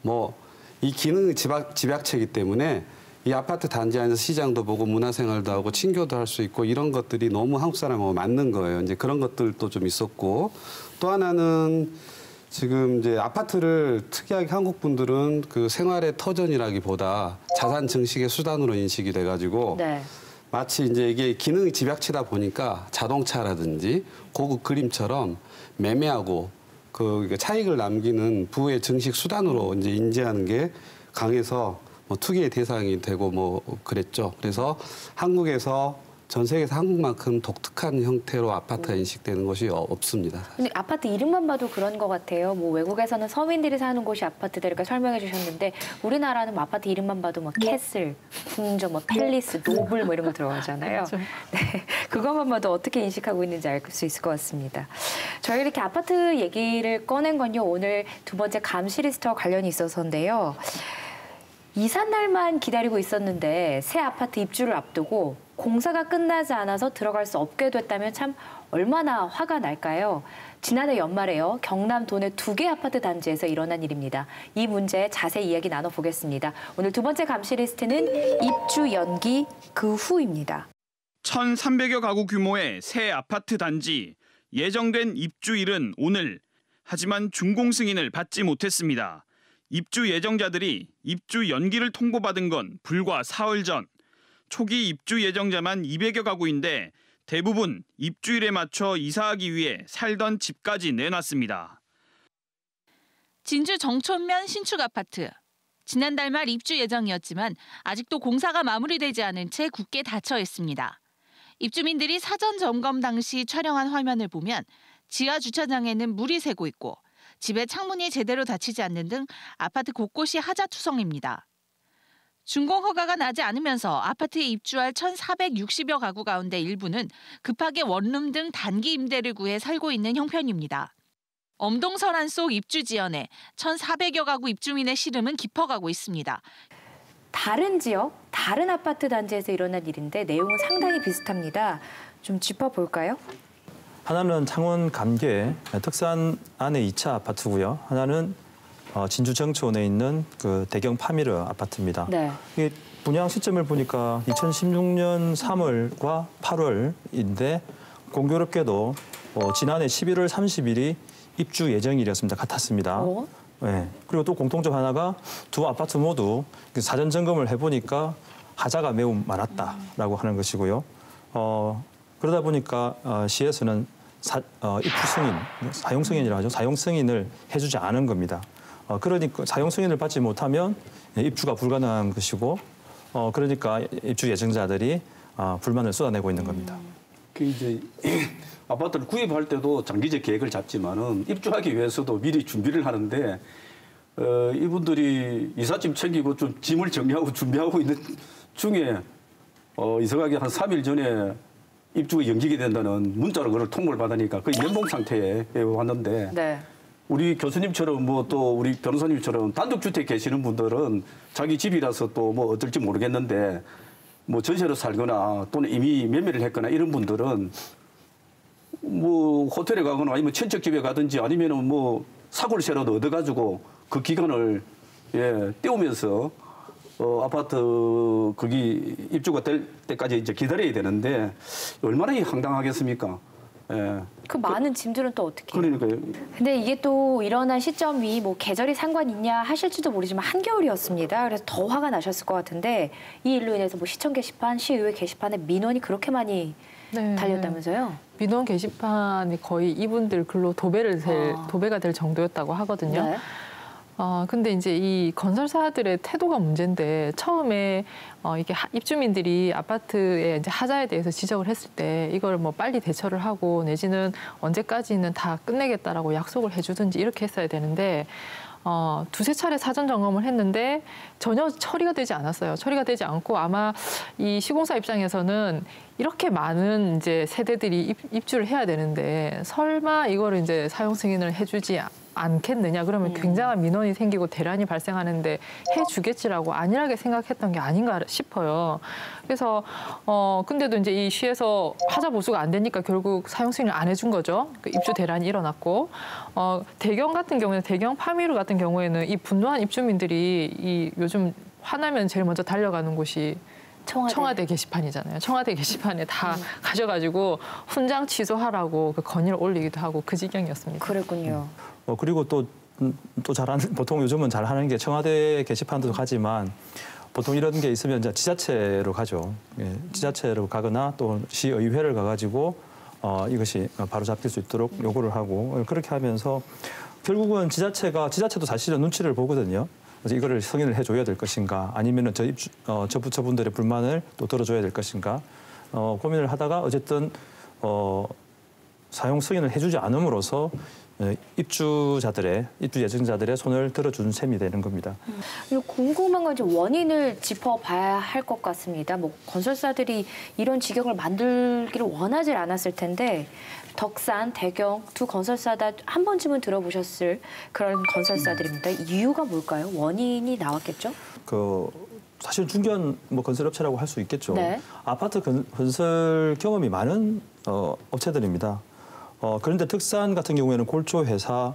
뭐 이 기능이 집약체이기 때문에 이 아파트 단지 안에서 시장도 보고 문화생활도 하고 친교도 할 수 있고 이런 것들이 너무 한국 사람하고 맞는 거예요. 이제 그런 것들도 좀 있었고 또 하나는 지금 이제 아파트를 특이하게 한국 분들은 그 생활의 터전이라기보다 자산 증식의 수단으로 인식이 돼가지고 네. 마치 이제 이게 기능이 집약체다 보니까 자동차라든지 고급 그림처럼 매매하고 그 차익을 남기는 부의 증식 수단으로 이제 인지하는 게 강해서 뭐 투기의 대상이 되고 뭐 그랬죠. 그래서 한국에서 전 세계에서 한국만큼 독특한 형태로 아파트가 인식되는 것이 없습니다. 근데 아파트 이름만 봐도 그런 것 같아요. 뭐 외국에서는 서민들이 사는 곳이 아파트다 이렇게 설명해 주셨는데 우리나라는 뭐 아파트 이름만 봐도 뭐 캐슬, 궁전, 뭐 팰리스, 노블 뭐 이런 거 들어가잖아요. 네, 그것만 봐도 어떻게 인식하고 있는지 알 수 있을 것 같습니다. 저희 이렇게 아파트 얘기를 꺼낸 건요. 오늘 두 번째 감시리스트와 관련이 있어서인데요. 이사 날만 기다리고 있었는데 새 아파트 입주를 앞두고 공사가 끝나지 않아서 들어갈 수 없게 됐다면 참 얼마나 화가 날까요? 지난해 연말에요. 경남 도내 2개 아파트 단지에서 일어난 일입니다. 이 문제 자세히 이야기 나눠보겠습니다. 오늘 두 번째 감시리스트는 입주 연기 그 후입니다. 1,300여 가구 규모의 새 아파트 단지. 예정된 입주일은 오늘. 하지만 준공 승인을 받지 못했습니다. 입주 예정자들이 입주 연기를 통보받은 건 불과 사흘 전. 초기 입주 예정자만 200여 가구인데 대부분 입주일에 맞춰 이사하기 위해 살던 집까지 내놨습니다. 진주 정촌면 신축 아파트. 지난달 말 입주 예정이었지만 아직도 공사가 마무리되지 않은 채 굳게 닫혀 있습니다. 입주민들이 사전 점검 당시 촬영한 화면을 보면 지하 주차장에는 물이 새고 있고 집의 창문이 제대로 닫히지 않는 등 아파트 곳곳이 하자투성입니다. 준공 허가가 나지 않으면서 아파트에 입주할 1,460여 가구 가운데 일부는 급하게 원룸 등 단기 임대를 구해 살고 있는 형편입니다. 엄동설안 속 입주 지연에 1,400여 가구 입주민의 시름은 깊어가고 있습니다. 다른 지역, 다른 아파트 단지에서 일어난 일인데 내용은 상당히 비슷합니다. 좀 짚어볼까요? 하나는 창원 감계 특산 안의 2차 아파트고요. 하나는 진주 정촌에 있는 그 대경 파미르 아파트입니다. 네. 이게 분양 시점을 보니까 2016년 3월과 8월인데 공교롭게도 지난해 11월 30일이 입주 예정일이었습니다. 같았습니다. 네. 그리고 또 공통점 하나가 두 아파트 모두 사전 점검을 해보니까 하자가 매우 많았다라고 하는 것이고요. 그러다 보니까 시에서는 입주 승인, 사용 승인이라고 하죠. 사용 승인을 해주지 않은 겁니다. 그러니까 사용 승인을 받지 못하면 입주가 불가능한 것이고, 그러니까 입주 예정자들이 불만을 쏟아내고 있는 겁니다. 그 이제 아파트를 구입할 때도 장기적 계획을 잡지만은 입주하기 위해서도 미리 준비를 하는데 이분들이 이삿짐 챙기고 좀 짐을 정리하고 준비하고 있는 중에 이사 가기 한 3일 전에 입주가 연기가 된다는 문자로 그걸 통보를 받으니까 거의 멘붕 상태에 왔는데 네. 우리 교수님처럼 뭐 또 우리 변호사님처럼 단독주택 계시는 분들은 자기 집이라서 또 뭐 어떨지 모르겠는데 뭐 전세로 살거나 또는 이미 매매를 했거나 이런 분들은 뭐 호텔에 가거나 아니면 친척집에 가든지 아니면은 뭐 사골세라도 얻어가지고 그 기간을 때우면서 아파트 거기 입주가 될 때까지 이제 기다려야 되는데 얼마나 황당하겠습니까? 예. 그 많은 짐들은 또 어떻게 해요? 그러니까요. 근데 이게 또 일어난 시점이 뭐 계절이 상관 있냐 하실지도 모르지만 한겨울이었습니다. 그래서 더 화가 나셨을 것 같은데 이 일로 인해서 뭐 시청 게시판, 시의회 게시판에 민원이 그렇게 많이 달렸다면서요? 민원 게시판이 거의 이분들 글로 도배가 될 정도였다고 하거든요. 네. 근데 이제 이 건설사들의 태도가 문제인데 처음에 이게 입주민들이 아파트의 이제 하자에 대해서 지적을 했을 때 이걸 뭐 빨리 대처를 하고 내지는 언제까지는 다 끝내겠다라고 약속을 해주든지 이렇게 했어야 되는데 두세 차례 사전 점검을 했는데 전혀 처리가 되지 않았어요. 처리가 되지 않고 아마 이 시공사 입장에서는 이렇게 많은 이제 세대들이 입주를 해야 되는데 설마 이거를 이제 사용 승인을 해주지 않겠느냐 그러면 굉장한 민원이 생기고 대란이 발생하는데 해주겠지라고 안일하게 생각했던 게 아닌가 싶어요. 그래서 근데도 이제 이 시에서 하자 보수가 안 되니까 결국 사용 승인을 안 해준 거죠. 그 입주 대란이 일어났고 대경 같은 경우에는 대경 파미루 같은 경우에는 이 분노한 입주민들이 이 요즘 화나면 제일 먼저 달려가는 곳이 청와대 게시판이잖아요. 청와대 게시판에 다 가셔가지고 훈장 취소하라고 그 건의를 올리기도 하고 그 지경이었습니다. 그랬군요. 그리고 또 잘하는 보통 요즘은 잘하는 게 청와대 게시판도 가지만 보통 이런 게 있으면 이제 지자체로 가죠. 예, 지자체로 가거나 또 시의회를 가가지고 이것이 바로 잡힐 수 있도록 요구를 하고 그렇게 하면서 결국은 지자체도 사실은 눈치를 보거든요. 그래서 이거를 승인을 해줘야 될 것인가 아니면은 저분들의 불만을 또 들어줘야 될 것인가 고민을 하다가 어쨌든 사용 승인을 해주지 않음으로써 입주 예정자들의 손을 들어준 셈이 되는 겁니다. 궁금한 건 좀 원인을 짚어봐야 할 것 같습니다. 뭐 건설사들이 이런 지경을 만들기를 원하지 않았을 텐데 덕산, 대경 두 건설사 다 한 번쯤은 들어보셨을 그런 건설사들입니다. 이유가 뭘까요? 원인이 나왔겠죠? 사실 중견 건설업체라고 할 수 있겠죠. 네. 아파트 건설 경험이 많은 업체들입니다. 그런데 덕산 같은 경우에는 골조 회사,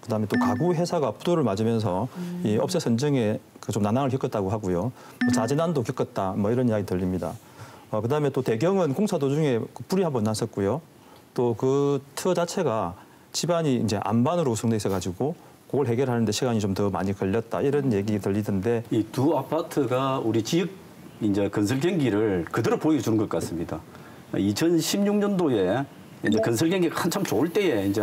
그다음에 또 가구 회사가 부도를 맞으면서 이 업체 선정에 좀 난항을 겪었다고 하고요. 자재난도 겪었다, 이런 이야기 들립니다. 그다음에 또 대경은 공사 도중에 불이 한번 났었고요. 또 그 투어 자체가 집안이 이제 안반으로 구성돼 있어가지고 그걸 해결하는데 시간이 좀 더 많이 걸렸다 이런 얘기 들리던데 이 두 아파트가 우리 지역 이제 건설 경기를 그대로 보여주는 것 같습니다. 2016년도에 이제 건설 경기가 한참 좋을 때에 이제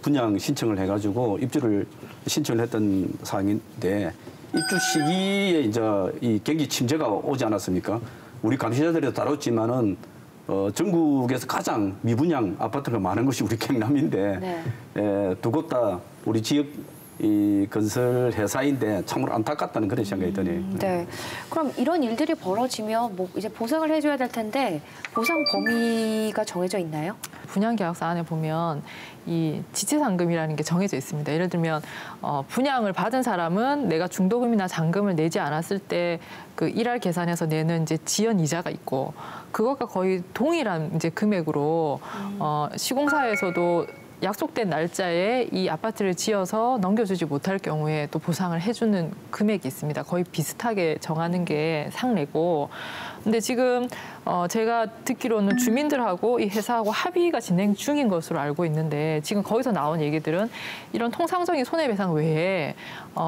분양 신청을 해가지고 입주를 신청을 했던 상황인데 입주 시기에 이제 이 경기 침체가 오지 않았습니까? 우리 감시자들도 다뤘지만은 전국에서 가장 미분양 아파트가 많은 것이 우리 경남인데 두 곳 다 우리 지역 이 건설 회사인데 참으로 안타깝다는 그런 생각이 드네요. 네. 그럼 이런 일들이 벌어지면 이제 보상을 해줘야 될 텐데 보상 범위가 정해져 있나요? 분양계약서 안에 보면 이 지체상금이라는 게 정해져 있습니다. 예를 들면 분양을 받은 사람은 내가 중도금이나 잔금을 내지 않았을 때 그 일할 계산해서 내는 이제 지연 이자가 있고 그것과 거의 동일한 이제 금액으로 시공사에서도 약속된 날짜에 이 아파트를 지어서 넘겨주지 못할 경우에 또 보상을 해주는 금액이 있습니다. 거의 비슷하게 정하는 게 상례고. 근데 지금 제가 듣기로는 주민들하고 이 회사하고 합의가 진행 중인 것으로 알고 있는데 지금 거기서 나온 얘기들은 이런 통상적인 손해배상 외에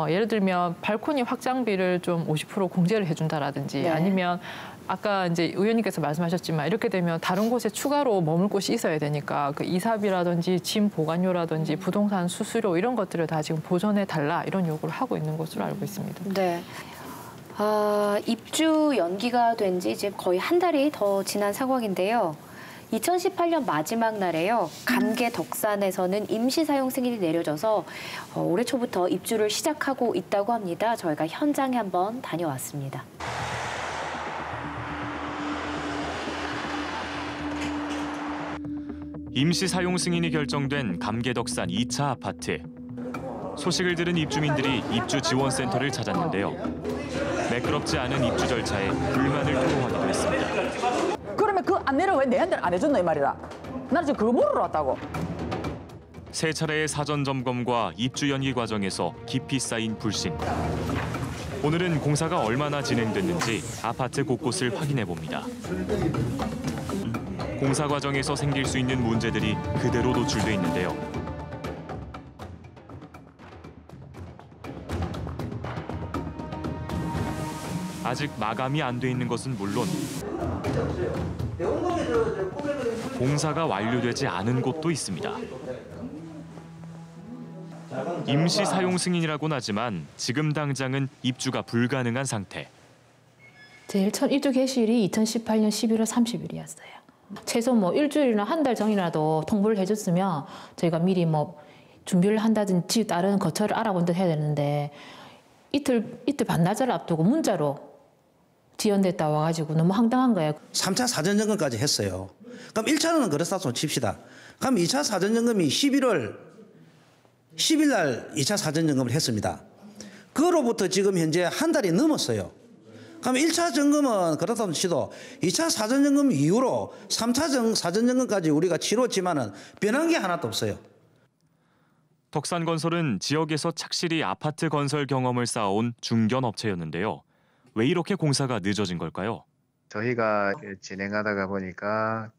예를 들면 발코니 확장비를 좀 50% 공제를 해준다라든지 아니면 아까 이제 의원님께서 말씀하셨지만 이렇게 되면 다른 곳에 추가로 머물 곳이 있어야 되니까 그 이사비라든지 짐 보관료라든지 부동산 수수료 이런 것들을 다 지금 보전해 달라 이런 요구를 하고 있는 것으로 알고 있습니다. 네. 입주 연기가 된 지 이제 거의 한 달이 더 지난 상황인데요. 2018년 마지막 날에요. 감계 덕산에서는 임시 사용 승인이 내려져서 올해 초부터 입주를 시작하고 있다고 합니다. 저희가 현장에 한번 다녀왔습니다. 임시 사용 승인이 결정된 감계덕산 2차 아파트. 소식을 들은 입주민들이 입주 지원센터를 찾았는데요. 매끄럽지 않은 입주 절차에 불만을 토로하기도 했습니다. 그러면 그 안내를 왜 내한테 안 해줬나 이 말이다. 나는 지금 그거 물으러 왔다고. 세 차례의 사전 점검과 입주 연기 과정에서 깊이 쌓인 불신. 오늘은 공사가 얼마나 진행됐는지 아파트 곳곳을 확인해 봅니다. 공사 과정에서 생길 수 있는 문제들이 그대로 노출돼 있는데요. 아직 마감이 안 돼 있는 것은 물론 공사가 완료되지 않은 곳도 있습니다. 임시 사용 승인이라고는 하지만 지금 당장은 입주가 불가능한 상태. 제일 첫 입주 개시일이 2018년 11월 30일이었어요. 최소 뭐 일주일이나 한 달 전이라도 통보를 해줬으면 저희가 미리 뭐 준비를 한다든지 다른 거처를 알아본다 해야 되는데 이틀 반나절 앞두고 문자로 지연됐다 와가지고 너무 황당한 거예요. 3차 사전점검까지 했어요. 그럼 1차는 그렇다고 칩시다. 그럼 2차 사전점검이 11월 10일 날 2차 사전점검을 했습니다. 그로부터 지금 현재 한 달이 넘었어요. 그럼 1차 점검은 그렇다고 치도 2차 사전점검 이후로 3차 사전점검까지 우리가 치렀지만은 변한 게 하나도 없어요. 덕산건설은 지역에서 착실히 아파트 건설 경험을 쌓아온 중견 업체였는데요. 왜 이렇게 공사가 늦어진 걸까요? 저희가 진행하다가 보니까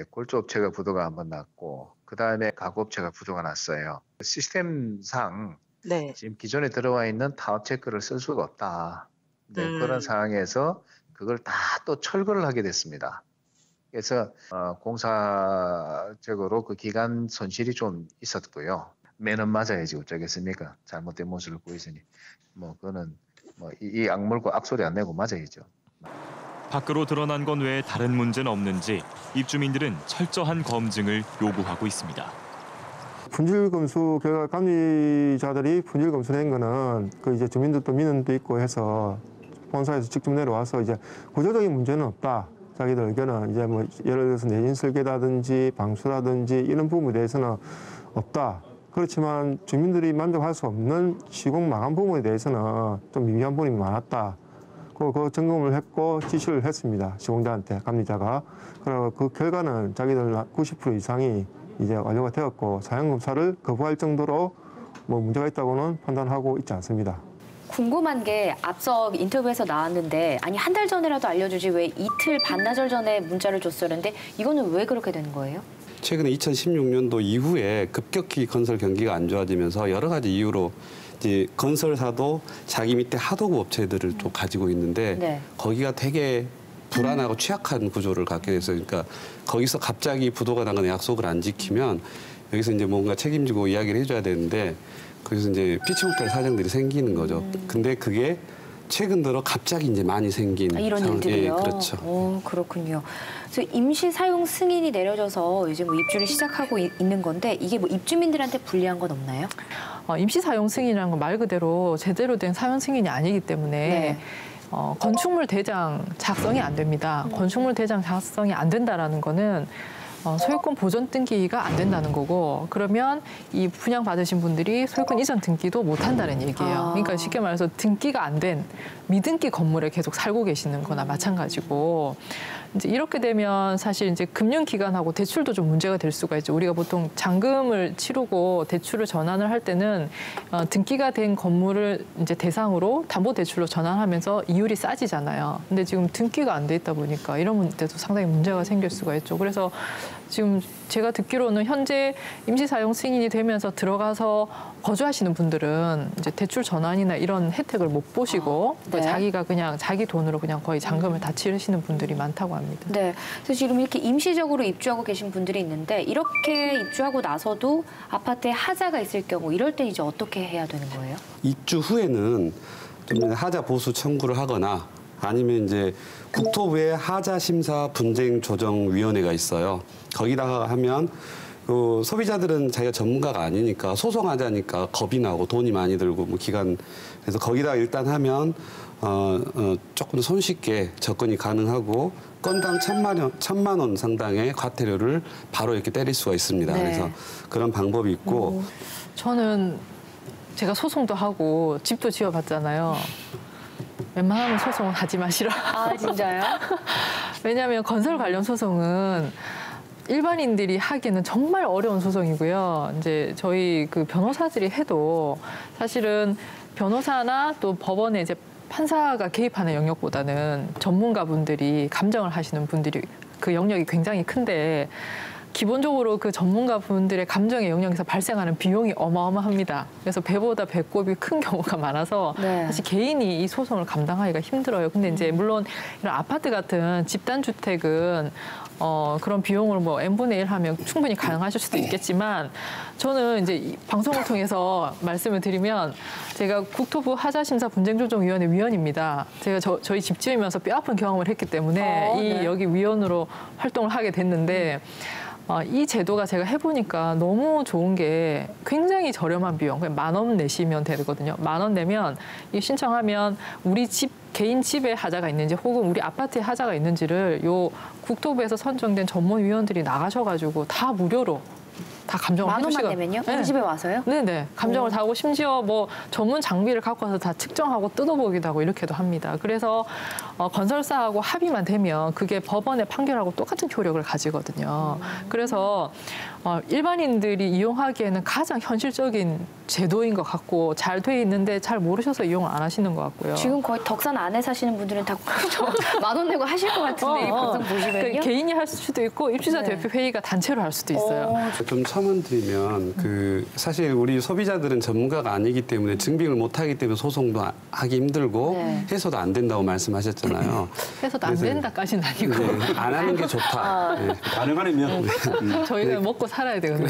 꼴조업체가 부도가 한번 났고 그다음에 가구업체가 부도가 났어요. 시스템상 지금 기존에 들어와 있는 타업 체크를 쓸 수가 없다. 그런 상황에서 그걸 다 또 철거를 하게 됐습니다. 그래서 공사적으로 그 기간 손실이 좀 있었고요. 매는 맞아야지 어쩌겠습니까? 잘못된 모습을 보이시니 뭐 그거는 뭐 이 악물고 악소리 안 내고 맞아야죠. 밖으로 드러난 건 외에 다른 문제는 없는지 입주민들은 철저한 검증을 요구하고 있습니다. 분질 검수 결과 감리자들이 분질 검수한 거는 그 이제 주민들도 민원도 있고 해서 본사에서 직접 내려와서 이제 구조적인 문제는 없다. 자기들 의견은 이제 뭐 예를 들어서 내진 설계라든지 방수라든지 이런 부분에 대해서는 없다. 그렇지만 주민들이 만족할 수 없는 시공 마감 부분에 대해서는 좀 미비한 부분이 많았다. 그 점검을 했고 지시를 했습니다. 시공자한테 감리자가. 그리고 그 결과는 자기들 90% 이상이 이제 완료가 되었고 사용검사를 거부할 정도로 뭐 문제가 있다고는 판단하고 있지 않습니다. 궁금한 게 앞서 인터뷰에서 나왔는데 아니 한 달 전에라도 알려주지 왜 이틀 반나절 전에 문자를 줬었는데 이거는 왜 그렇게 되는 거예요? 최근에 2016년도 이후에 급격히 건설 경기가 안 좋아지면서 여러 가지 이유로 이제 건설사도 자기 밑에 하도급 업체들을 또 가지고 있는데 거기가 되게 불안하고 취약한 구조를 갖게 돼서 그러니까 거기서 갑자기 부도가 나거나 약속을 안 지키면 여기서 이제 뭔가 책임지고 이야기를 해줘야 되는데 거기서 이제 피치 못할 사정들이 생기는 거죠. 근데 그게 최근 들어 갑자기 이제 많이 생긴 이런 일들이요. 예, 그렇죠. 오, 그렇군요. 그래서 임시 사용 승인이 내려져서 이제 뭐 입주를 시작하고 있는 건데 이게 뭐 입주민들한테 불리한 건 없나요? 임시 사용 승인이라는 건 말 그대로 제대로 된 사용 승인이 아니기 때문에 건축물 대장 작성이 안 됩니다. 건축물 대장 작성이 안 된다라는 거는 소유권 보존 등기가 안 된다는 거고 그러면 이 분양 받으신 분들이 소유권 이전 등기도 못 한다는 얘기예요. 그러니까 쉽게 말해서 등기가 안 된 미등기 건물에 계속 살고 계시는 거나 마찬가지고 이제 이렇게 되면 사실 이제 금융기관하고 대출도 좀 문제가 될 수가 있죠. 우리가 보통 잔금을 치르고 대출을 전환을 할 때는 등기가 된 건물을 이제 대상으로 담보대출로 전환하면서 이율이 싸지잖아요. 근데 지금 등기가 안 돼 있다 보니까 이런 문제도 상당히 문제가 생길 수가 있죠. 그래서 지금 제가 듣기로는 현재 임시사용 승인이 되면서 들어가서 거주하시는 분들은 이제 대출 전환이나 이런 혜택을 못 보시고 자기가 그냥 자기 돈으로 그냥 거의 잔금을 다 치르시는 분들이 많다고 합니다. 네, 그래서 지금 이렇게 임시적으로 입주하고 계신 분들이 있는데 이렇게 입주하고 나서도 아파트에 하자가 있을 경우 이럴 때 이제 어떻게 해야 되는 거예요? 입주 후에는 좀 하자 보수 청구를 하거나 아니면 이제 국토부의 하자 심사 분쟁 조정 위원회가 있어요. 거기다가 하면 그 소비자들은 자기가 전문가가 아니니까 소송하자니까 겁이 나고 돈이 많이 들고 뭐 기간 그래서 거기다가 일단 하면 조금 손쉽게 접근이 가능하고 건당 1,000만 원 상당의 과태료를 바로 이렇게 때릴 수가 있습니다. 그래서 그런 방법이 있고 저는 제가 소송도 하고 집도 지어봤잖아요. 웬만하면 소송은 하지 마시라. 아, 진짜요? 왜냐하면 건설 관련 소송은 일반인들이 하기에는 정말 어려운 소송이고요. 이제 저희 그 변호사들이 해도 사실은 변호사나 또 법원에 이제 판사가 개입하는 영역보다는 전문가분들이 감정을 하시는 분들이 그 영역이 굉장히 큰데 기본적으로 그 전문가분들의 감정의 영역에서 발생하는 비용이 어마어마합니다. 그래서 배보다 배꼽이 큰 경우가 많아서 네. 사실 개인이 이 소송을 감당하기가 힘들어요. 근데 이제 물론 이런 아파트 같은 집단 주택은 그런 비용을 뭐 n분의 1 하면 충분히 가능하실 수도 있겠지만 저는 이제 이 방송을 통해서 말씀을 드리면 제가 국토부 하자심사분쟁조정위원회 위원입니다. 제가 저희 집 지으면서 뼈아픈 경험을 했기 때문에 네. 여기 위원으로 활동을 하게 됐는데 이 제도가 제가 해보니까 너무 좋은 게 굉장히 저렴한 비용, 그냥 10,000원 내시면 되거든요. 10,000원 내면 이 신청하면 우리 집 개인 집에 하자가 있는지 혹은 우리 아파트에 하자가 있는지를 요 국토부에서 선정된 전문위원들이 나가셔가지고 다 무료로 다 감정을 10,000원만 해주시거든요. 내면요? 우리 네. 집에 와서요? 네네. 감정을 다 하고 심지어 뭐 전문 장비를 갖고 와서 다 측정하고 뜯어보기도 하고 이렇게도 합니다. 그래서 건설사하고 합의만 되면 그게 법원의 판결하고 똑같은 효력을 가지거든요. 그래서 일반인들이 이용하기에는 가장 현실적인 제도인 것 같고 잘 돼 있는데 잘 모르셔서 이용을 안 하시는 것 같고요. 지금 거의 덕산 안에 사시는 분들은 다 10,000원 내고 하실 것 같은데 이 방송 보시면요. 개인이 할 수도 있고 입주자 네. 대표 회의가 단체로 할 수도 있어요. 좀 첨언드리면 사실 우리 소비자들은 전문가가 아니기 때문에 증빙을 못하기 때문에 소송도 하기 힘들고 네. 해소도 안 된다고 말씀하셨잖아요. 해서도 안 그래서 된다까지는 아니고 네, 안 하는 게 좋다. 네. 가능하면 저희가 먹고 살아야 되거든요.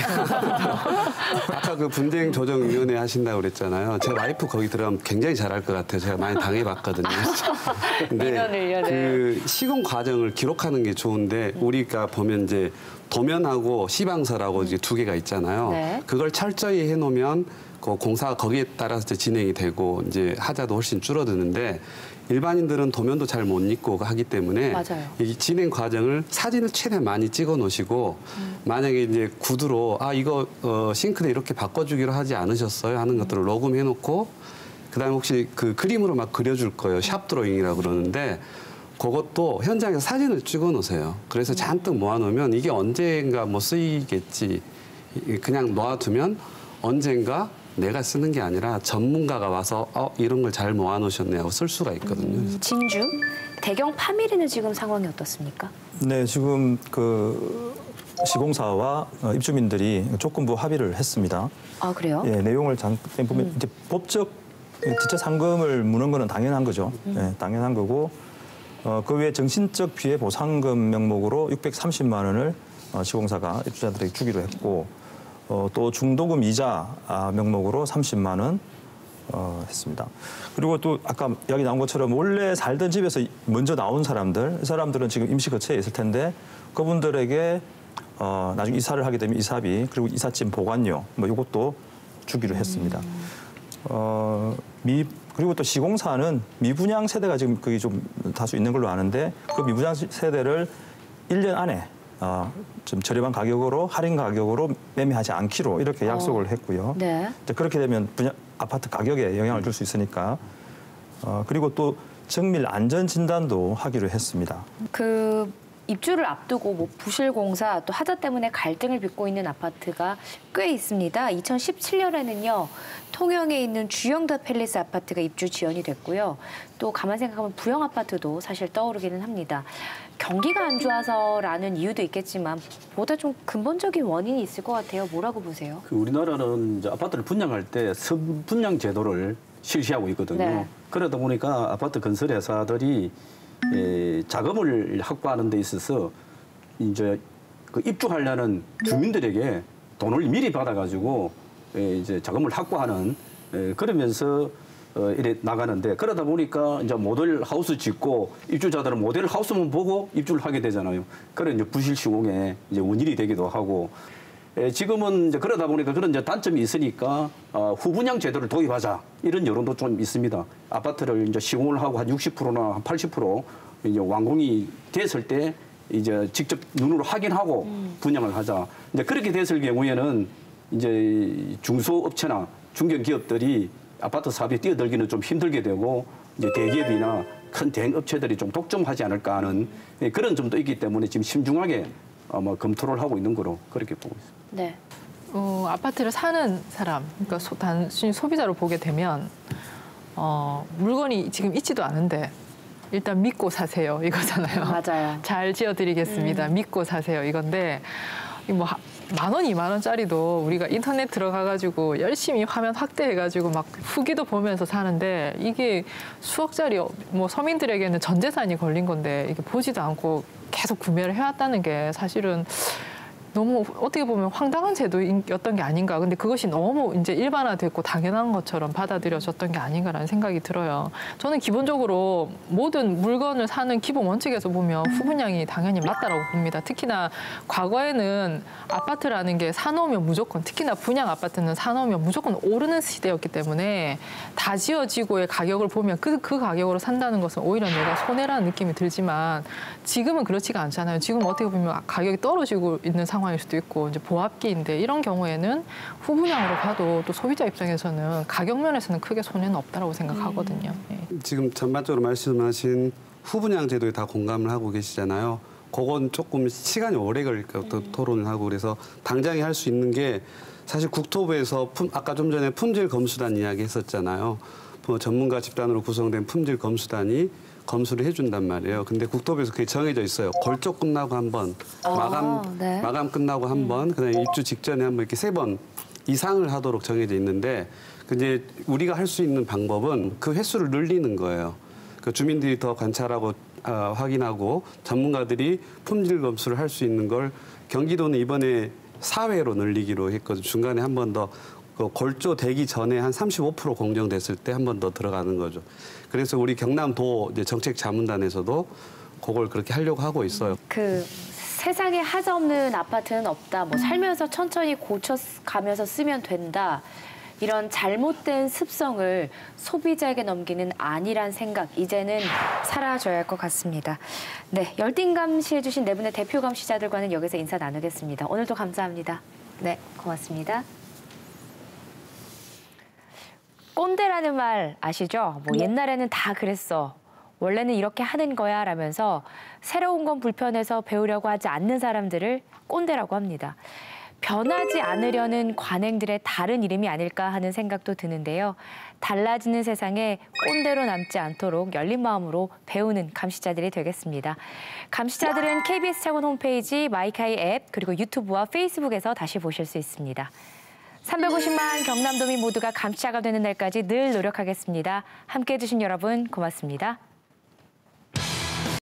아까 그 분쟁조정위원회 하신다고 그랬잖아요. 제 와이프 거기 들어가면 굉장히 잘할 것 같아요. 제가 많이 당해봤거든요. 근데 그 시공 과정을 기록하는 게 좋은데 우리가 보면 이제 도면하고 시방서라고 이제 두 개가 있잖아요. 네. 그걸 철저히 해놓으면 그 공사가 거기에 따라서 이제 진행이 되고 이제 하자도 훨씬 줄어드는데 일반인들은 도면도 잘 못 읽고 하기 때문에 맞아요. 이 진행 과정을 사진을 최대한 많이 찍어 놓으시고 만약에 이제 구두로 이거 싱크대 이렇게 바꿔주기로 하지 않으셨어요 하는 것들을 녹음해 놓고 그다음에 혹시 그 그림으로 막 그려줄 거예요. 샵 드로잉이라고 그러는데 그것도 현장에서 사진을 찍어 놓으세요. 그래서 잔뜩 모아놓으면 이게 언젠가 뭐 쓰이겠지. 그냥 놓아두면 언젠가 내가 쓰는 게 아니라 전문가가 와서 이런 걸 잘 모아놓으셨네 하고 쓸 수가 있거든요. 진주 대경 파밀리는 지금 상황이 어떻습니까? 네, 지금 그 시공사와 입주민들이 조건부 합의를 했습니다. 아, 그래요? 예, 내용을 잠깐 보면 이제 법적 지체 상금을 무는 거는 당연한 거죠. 예, 당연한 거고 그 외에 정신적 피해 보상금 명목으로 630만 원을 시공사가 입주자들에게 주기로 했고 또 중도금 이자 명목으로 30만 원 했습니다. 그리고 또 아까 이야기 나온 것처럼 원래 살던 집에서 먼저 나온 사람들, 이 사람들은 지금 임시 거처에 있을 텐데 그분들에게 나중에 이사를 하게 되면 이사비 그리고 이삿짐 보관료 뭐 이것도 주기로 했습니다. 그리고 또 시공사는 미분양 세대가 지금 거기 좀 다수 있는 걸로 아는데 그 미분양 세대를 1년 안에 좀 저렴한 가격으로 할인 가격으로 매매하지 않기로 이렇게 약속을 했고요. 네. 그렇게 되면 아파트 가격에 영향을 줄 수 있으니까 그리고 또 정밀 안전 진단도 하기로 했습니다. 그 입주를 앞두고 뭐 부실 공사 또 하자 때문에 갈등을 빚고 있는 아파트가 꽤 있습니다. 2017년에는요. 통영에 있는 주영더 팰리스 아파트가 입주 지연이 됐고요. 또 가만 생각하면 부영 아파트도 사실 떠오르기는 합니다. 경기가 안 좋아서라는 이유도 있겠지만 보다 좀 근본적인 원인이 있을 것 같아요. 뭐라고 보세요? 우리나라는 이제 아파트를 분양할 때 선분양 제도를 실시하고 있거든요. 네. 그러다 보니까 아파트 건설 회사들이 자금을 확보하는 데 있어서 이제 그 입주하려는 주민들에게 돈을 미리 받아가지고 이제 자금을 확보하는 그러면서 이래 나가는데 그러다 보니까 이제 모델 하우스 짓고 입주자들은 모델 하우스만 보고 입주를 하게 되잖아요. 그런 이제 부실 시공의 이제 원인이 되기도 하고 지금은 이제 그러다 보니까 그런 이제 단점이 있으니까 후분양 제도를 도입하자 이런 여론도 좀 있습니다. 아파트를 이제 시공을 하고 한 60%나 한 80% 이제 완공이 됐을 때 이제 직접 눈으로 확인하고 분양을 하자. 이제 그렇게 됐을 경우에는 이제 중소업체나 중견기업들이 아파트 사업에 뛰어들기는 좀 힘들게 되고 이제 대기업이나 큰 대행업체들이 좀 독점하지 않을까 하는 그런 점도 있기 때문에 지금 신중하게 검토를 하고 있는 거로 그렇게 보고 있습니다. 네. 아파트를 사는 사람, 그러니까 단순히 소비자로 보게 되면 물건이 지금 있지도 않은데 일단 믿고 사세요 이거잖아요. 맞아요. 잘 지어드리겠습니다. 믿고 사세요 이건데 뭐 10,000원, 20,000원짜리도 우리가 인터넷 들어가가지고 열심히 화면 확대해가지고 막 후기도 보면서 사는데 이게 수억짜리 뭐 서민들에게는 전 재산이 걸린 건데 이게 보지도 않고 계속 구매를 해왔다는 게 사실은 너무 어떻게 보면 황당한 제도였던 게 아닌가. 근데 그것이 너무 이제 일반화됐고 당연한 것처럼 받아들여졌던 게 아닌가라는 생각이 들어요. 저는 기본적으로 모든 물건을 사는 기본 원칙에서 보면 후분양이 당연히 맞다라고 봅니다. 특히나 과거에는 아파트라는 게 사놓으면 무조건, 특히나 분양 아파트는 사놓으면 무조건 오르는 시대였기 때문에 다 지어지고의 가격을 보면 그 가격으로 산다는 것은 오히려 내가 손해라는 느낌이 들지만 지금은 그렇지가 않잖아요. 지금 어떻게 보면 가격이 떨어지고 있는 상황일 수도 있고 이제 보합기인데 이런 경우에는 후분양으로 가도 또 소비자 입장에서는 가격 면에서는 크게 손해는 없다라고 생각하거든요. 네. 지금 전반적으로 말씀하신 후분양 제도에 다 공감을 하고 계시잖아요. 그건 조금 시간이 오래 걸릴 것 같아요. 토론을 하고 그래서 당장에 할 수 있는 게 사실 국토부에서 아까 좀 전에 품질 검수단 이야기 했었잖아요. 전문가 집단으로 구성된 품질 검수단이 검수를 해준단 말이에요. 근데 국토부에서 그게 정해져 있어요. 골조 끝나고 한 번, 마감 끝나고 한 번, 그다음에 입주 직전에 한 번 이렇게 3번 이상을 하도록 정해져 있는데, 근데 우리가 할 수 있는 방법은 그 횟수를 늘리는 거예요. 그 주민들이 더 관찰하고 확인하고 전문가들이 품질 검수를 할 수 있는 걸 경기도는 이번에 4회로 늘리기로 했거든요. 중간에 한 번 더 골조 되기 전에 한 35% 공정됐을 때 한 번 더 들어가는 거죠. 그래서 우리 경남도 이제 정책자문단에서도 그걸 그렇게 하려고 하고 있어요. 그 세상에 하자없는 아파트는 없다. 뭐 살면서 천천히 고쳐가면서 쓰면 된다. 이런 잘못된 습성을 소비자에게 넘기는 아니란 생각, 이제는 사라져야 할 것 같습니다. 네, 열띤 감시해주신 네 분의 대표 감시자들과는 여기서 인사 나누겠습니다. 오늘도 감사합니다. 네, 고맙습니다. 꼰대라는 말 아시죠? 뭐 옛날에는 다 그랬어. 원래는 이렇게 하는 거야 라면서 새로운 건 불편해서 배우려고 하지 않는 사람들을 꼰대라고 합니다. 변하지 않으려는 관행들의 다른 이름이 아닐까 하는 생각도 드는데요. 달라지는 세상에 꼰대로 남지 않도록 열린 마음으로 배우는 감시자들이 되겠습니다. 감시자들은 KBS 창원 홈페이지 마이카이 앱 그리고 유튜브와 페이스북에서 다시 보실 수 있습니다. 350만 경남도민 모두가 감시자가 되는 날까지 늘 노력하겠습니다. 함께해 주신 여러분 고맙습니다.